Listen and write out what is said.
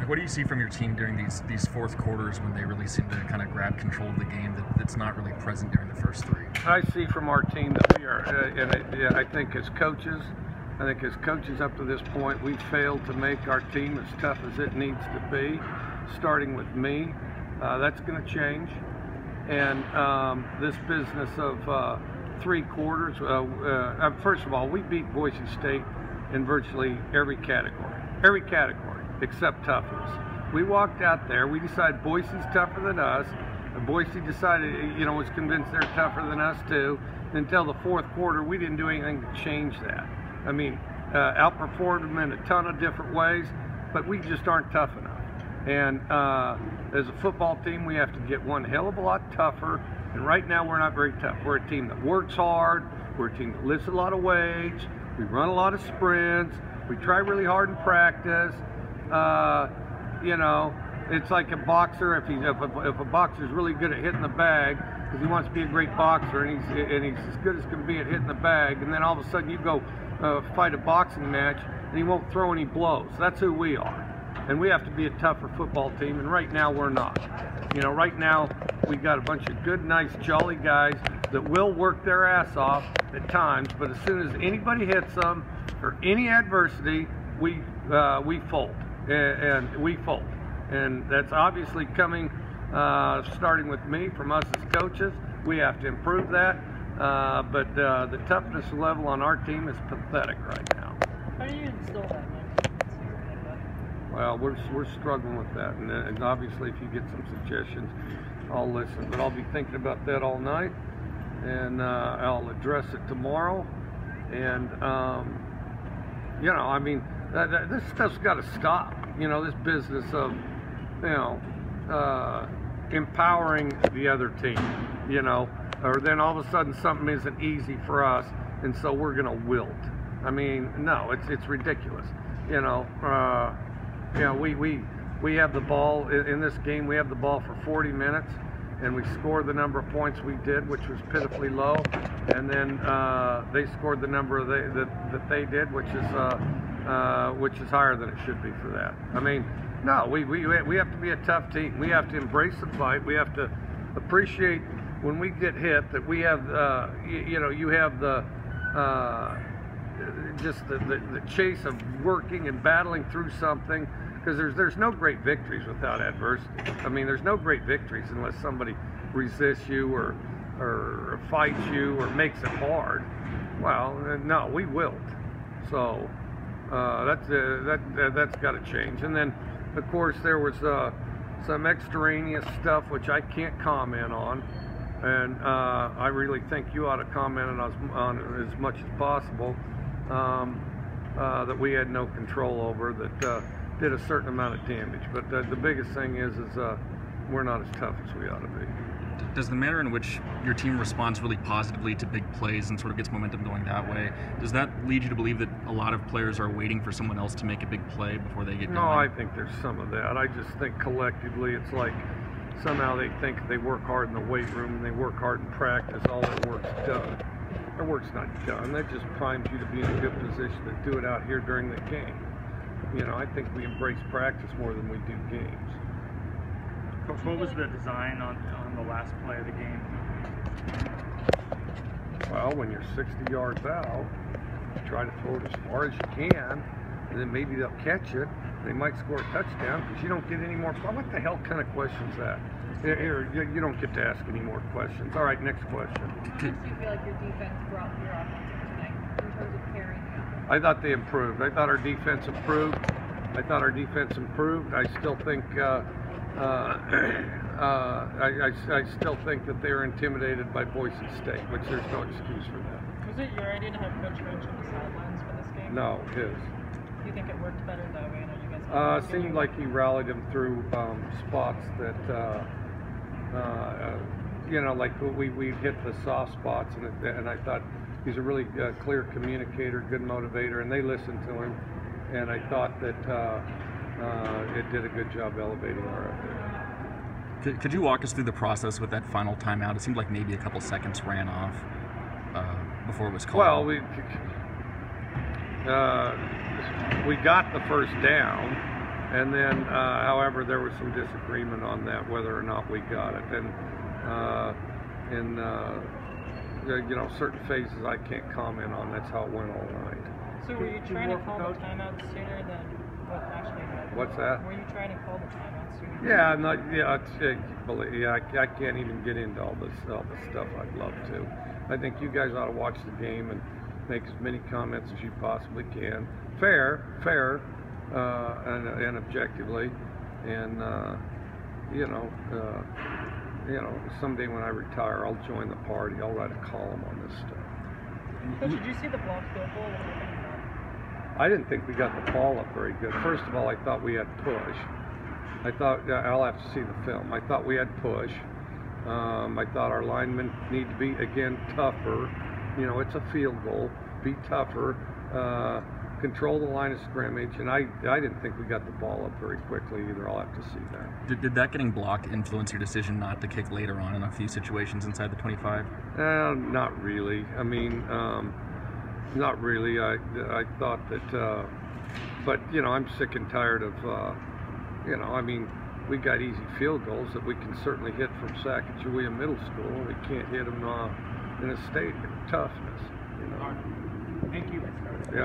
What do you see from your team during these fourth quarters when they really seem to kind of grab control of the game that's not really present during the first three? I see from our team that we are, and I think as coaches up to this point, we've failed to make our team as tough as it needs to be, starting with me. That's going to change. And this business of 3 quarters, first of all, we beat Boise State in virtually every category except toughness. We walked out there, we decided Boise's tougher than us, and Boise decided, was convinced they're tougher than us too. Until the fourth quarter, we didn't do anything to change that. I mean, outperformed them in a ton of different ways, but we just aren't tough enough. And as a football team, we have to get one hell of a lot tougher. And right now, we're not very tough. We're a team that works hard. We're a team that lifts a lot of weights. We run a lot of sprints. We try really hard in practice. It's like a boxer. If a boxer's really good at hitting the bag, because he wants to be a great boxer, and he's as good as can be at hitting the bag, and then all of a sudden you go fight a boxing match, and he won't throw any blows. That's who we are. And we have to be a tougher football team, and right now we're not. Right now we got a bunch of good, nice, jolly guys that will work their ass off at times, but as soon as anybody hits them or any adversity, we fold, and we fold. And that's obviously coming, starting with me, from us as coaches. We have to improve that, but the toughness level on our team is pathetic right now. How do you instill that? Well, we're struggling with that, and obviously if you get some suggestions, I'll listen. But I'll be thinking about that all night, and I'll address it tomorrow. And this stuff's got to stop. This business of empowering the other team. Or then all of a sudden something isn't easy for us, and so we're going to wilt. I mean, no, it's ridiculous. We have the ball in this game. We have the ball for 40 minutes, and we scored the number of points we did, which was pitifully low. And then they scored the number that they did, which is higher than it should be for that. I mean, no, we have to be a tough team. We have to embrace the fight. We have to appreciate when we get hit that we have, you have the just the chase of working and battling through something, because there's no great victories without adversity. I mean, there's no great victories unless somebody resists you or fights you or makes it hard. Well, no, we wilt. So that's got to change. And then, of course, there was some extraneous stuff which I can't comment on, and I really think you ought to comment on as much as possible. That we had no control over, that did a certain amount of damage. But the biggest thing is we're not as tough as we ought to be. Does the manner in which your team responds really positively to big plays and sort of gets momentum going that way, does that lead you to believe that a lot of players are waiting for someone else to make a big play before they get going? No, I think there's some of that. I just think collectively it's like somehow they think they work hard in the weight room and they work hard in practice, all their work's done. Their work's not done. That just primes you to be in a good position to do it out here during the game. I think we embrace practice more than we do games. Coach, what was the design on the last play of the game? Well, when you're 60 yards out, you try to throw it as far as you can, and then maybe they'll catch it. They might score a touchdown because you don't get any more. What the hell kind of question is that? Here, you don't get to ask any more questions. All right, next question. How do you feel like your defense brought your offense tonight in terms of carrying the offense? I thought they improved. I thought our defense improved. I still think I still think that they're intimidated by Boise State, which there's no excuse for that. Was it your idea to have Coach Lynch on the sidelines for this game? No, his. Do you think it worked better that way? I know you guys. It seemed like he rallied him through spots that, like we hit the soft spots, and I thought he's a really clear communicator, good motivator, and they listened to him, and I thought that it did a good job elevating our effort. Could you walk us through the process with that final timeout? It seemed like maybe a couple seconds ran off before it was called. Well, we got the first down, And then, however, there was some disagreement on that, whether or not we got it. And you know, certain phases I can't comment on. That's how it went all night. So were you trying to call the timeout sooner than what actually happened? What's that? Were you trying to call the timeout sooner? Yeah, I'm not. Yeah, I can't even get into all the stuff I'd love to. I think you guys ought to watch the game and make as many comments as you possibly can, fair, and objectively, and someday when I retire, I'll join the party. I'll write a column on this stuff. Coach, did you see the blocked field goal? What do you think about it? I didn't think we got the ball up very good. First of all, I thought we had push. I thought, I'll have to see the film. I thought we had push. I thought our linemen need to be, again, tougher. You know, it's a field goal. Be tougher. Control the line of scrimmage. And I didn't think we got the ball up very quickly either. I'll have to see that. Did that getting blocked influence your decision not to kick later on in a few situations inside the 25? Not really. I mean, not really. I thought that, but, you know, I'm sick and tired of, you know, I mean, we got easy field goals that we can certainly hit from Sacagawea Middle School. We can't hit them in a stadium. Toughness, you know. Thank you. Yeah.